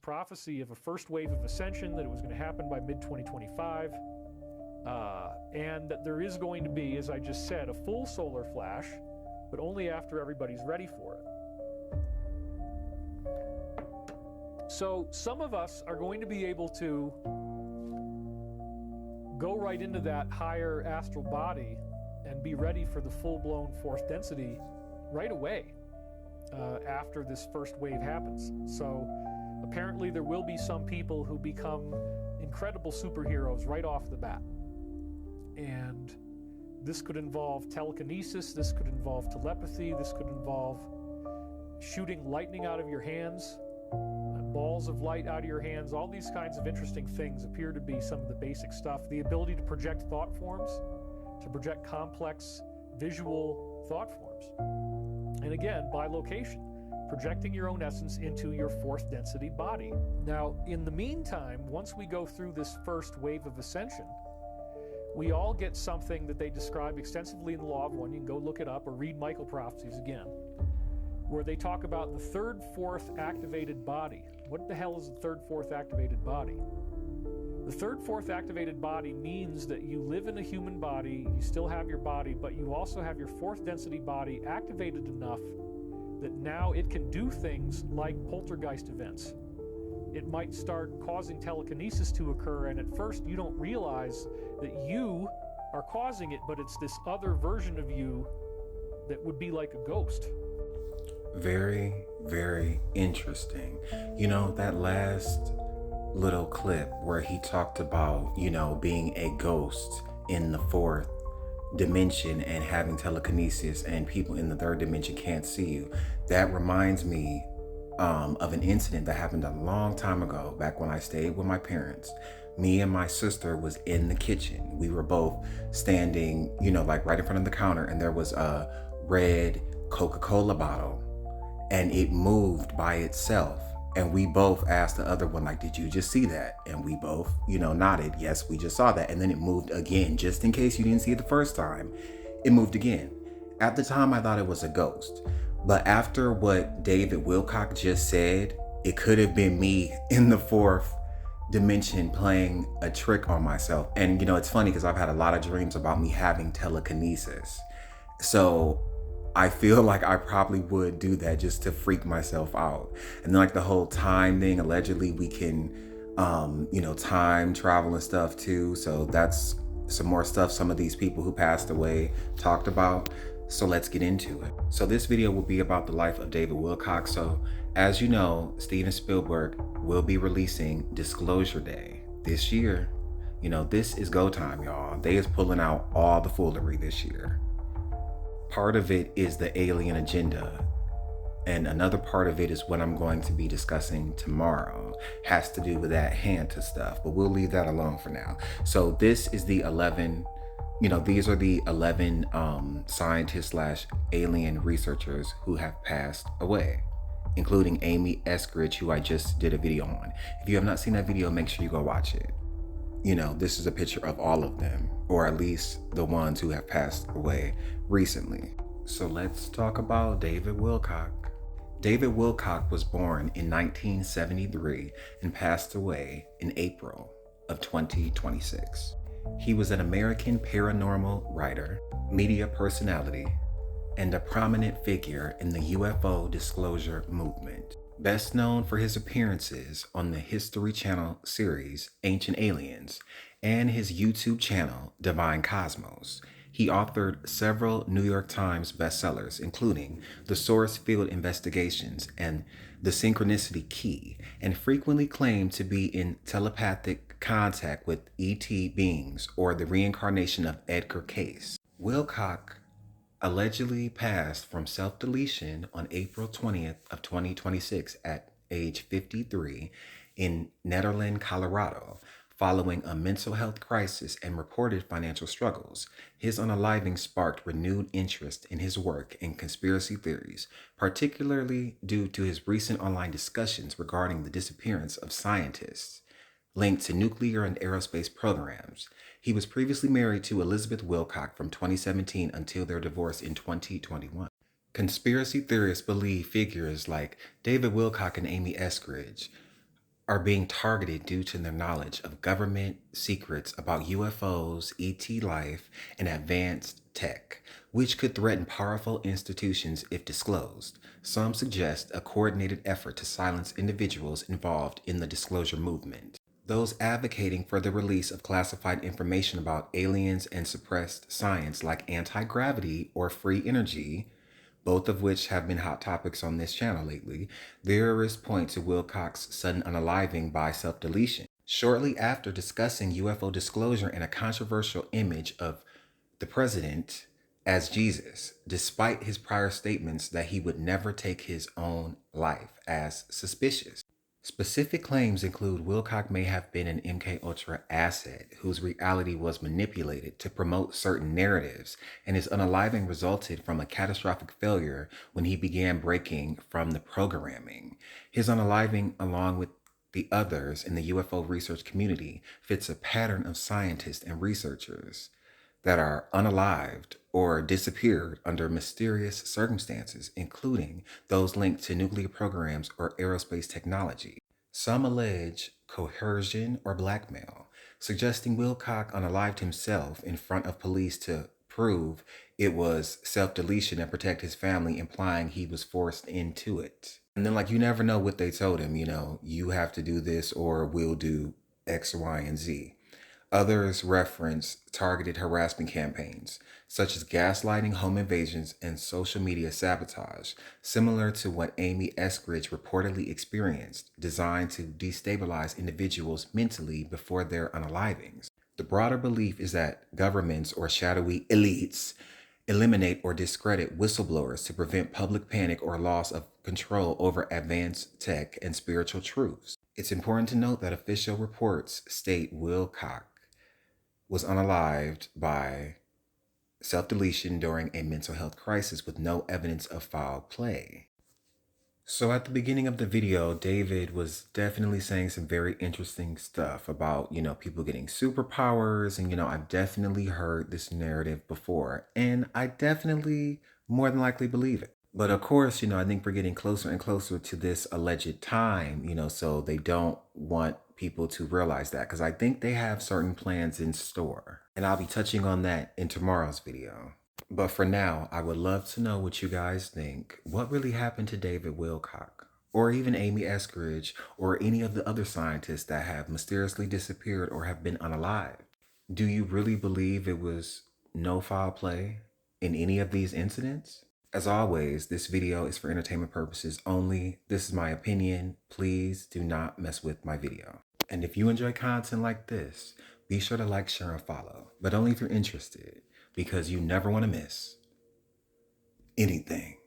prophecy of a first wave of ascension, that it was going to happen by mid-2025, and that there is going to be, as I just said, a full solar flash, but only after everybody's ready for it. So some of us are going to be able to go right into that higher astral body and be ready for the full-blown fourth density right away after this first wave happens. So apparently there will be some people who become incredible superheroes right off the bat. And this could involve telekinesis, this could involve telepathy, this could involve shooting lightning out of your hands, balls of light out of your hands. All these kinds of interesting things appear to be some of the basic stuff. The ability to project thought forms, to project complex visual thought forms. And again, by location, projecting your own essence into your fourth density body. Now, in the meantime, once we go through this first wave of ascension, we all get something that they describe extensively in the Law of One. You can go look it up or read Michael Prophecies again, where they talk about the third, fourth activated body. What the hell is the third, fourth activated body? The third, fourth activated body means that you live in a human body, you still have your body, but you also have your fourth density body activated enough that now it can do things like poltergeist events. It might start causing telekinesis to occur, and at first you don't realize that you are causing it, but it's this other version of you that would be like a ghost. Very, very interesting. You know, that last little clip where he talked about, you know, being a ghost in the fourth dimension and having telekinesis and people in the third dimension can't see you. That reminds me of an incident that happened a long time ago, back when I stayed with my parents. Me and my sister was in the kitchen. We were both standing, you know, like right in front of the counter, and there was a red Coca-Cola bottle, and it moved by itself. And we both asked the other one, like, did you just see that? And we both, you know, nodded. Yes, we just saw that. And then it moved again, just in case you didn't see it the first time. It moved again. At the time, I thought it was a ghost. But after what David Wilcock just said, it could have been me in the fourth dimension playing a trick on myself. And, you know, it's funny because I've had a lot of dreams about me having telekinesis. So I feel like I probably would do that just to freak myself out. And then like the whole time thing, allegedly we can, you know, time travel and stuff too. So that's some more stuff some of these people who passed away talked about. So let's get into it. So this video will be about the life of David Wilcock. So as you know, Steven Spielberg will be releasing Disclosure Day this year. You know, this is go time, y'all. They is pulling out all the foolery this year. Part of it is the alien agenda, and another part of it is what I'm going to be discussing tomorrow. Has to do with that Hanta stuff, but we'll leave that alone for now. So this is the 11, you know, these are the 11 scientists / alien researchers who have passed away, including Amy Eskridge, who I just did a video on. If you have not seen that video, make sure you go watch it. You know, this is a picture of all of them, or at least the ones who have passed away recently. So let's talk about David Wilcock. David Wilcock was born in 1973 and passed away in April of 2026. He was an American paranormal writer, media personality, and a prominent figure in the UFO disclosure movement. Best known for his appearances on the History Channel series Ancient Aliens and his YouTube channel Divine Cosmos. He authored several New York Times bestsellers, including The Source Field Investigations and The Synchronicity Key, and frequently claimed to be in telepathic contact with ET beings or the reincarnation of Edgar Cayce. Wilcock allegedly passed from self-deletion on April 20th of 2026 at age 53 in Nederland, Colorado, following a mental health crisis and reported financial struggles. His unaliving sparked renewed interest in his work in conspiracy theories, particularly due to his recent online discussions regarding the disappearance of scientists linked to nuclear and aerospace programs. He was previously married to Elizabeth Wilcock from 2017 until their divorce in 2021. Conspiracy theorists believe figures like David Wilcock and Amy Eskridge are being targeted due to their knowledge of government secrets about UFOs, ET life, and advanced tech, which could threaten powerful institutions if disclosed. Some suggest a coordinated effort to silence individuals involved in the disclosure movement. Those advocating for the release of classified information about aliens and suppressed science like anti-gravity or free energy, both of which have been hot topics on this channel lately, theorists point to Wilcock's sudden unaliving by self-deletion. Shortly after discussing UFO disclosure and a controversial image of the president as Jesus, despite his prior statements that he would never take his own life as suspicious. Specific claims include Wilcock may have been an MKUltra asset whose reality was manipulated to promote certain narratives, and his unaliving resulted from a catastrophic failure when he began breaking from the programming. His unaliving, along with the others in the UFO research community, fits a pattern of scientists and researchers that are unalived or disappeared under mysterious circumstances, including those linked to nuclear programs or aerospace technology. Some allege coercion or blackmail, suggesting Wilcock unalived himself in front of police to prove it was self-deletion and protect his family, implying he was forced into it. And then, you never know what they told him, you have to do this or we'll do X, Y, and Z. Others reference targeted harassment campaigns, such as gaslighting, home invasions, and social media sabotage, similar to what Amy Eskridge reportedly experienced, designed to destabilize individuals mentally before their unalivings. The broader belief is that governments or shadowy elites eliminate or discredit whistleblowers to prevent public panic or loss of control over advanced tech and spiritual truths. It's important to note that official reports state Wilcock was unalived by self-deletion during a mental health crisis with no evidence of foul play. So at the beginning of the video, David was definitely saying some very interesting stuff about, people getting superpowers. And, I've definitely heard this narrative before, and I definitely more than likely believe it. But of course, I think we're getting closer and closer to this alleged time, so they don't want people to realize that, because I think they have certain plans in store. And I'll be touching on that in tomorrow's video. But for now, I would love to know what you guys think. What really happened to David Wilcock? Or even Amy Eskridge, or any of the other scientists that have mysteriously disappeared or have been unalived? Do you really believe it was no foul play in any of these incidents? As always, this video is for entertainment purposes only. This is my opinion. Please do not mess with my video. And if you enjoy content like this, be sure to like, share, and follow. But only if you're interested, because you never want to miss anything.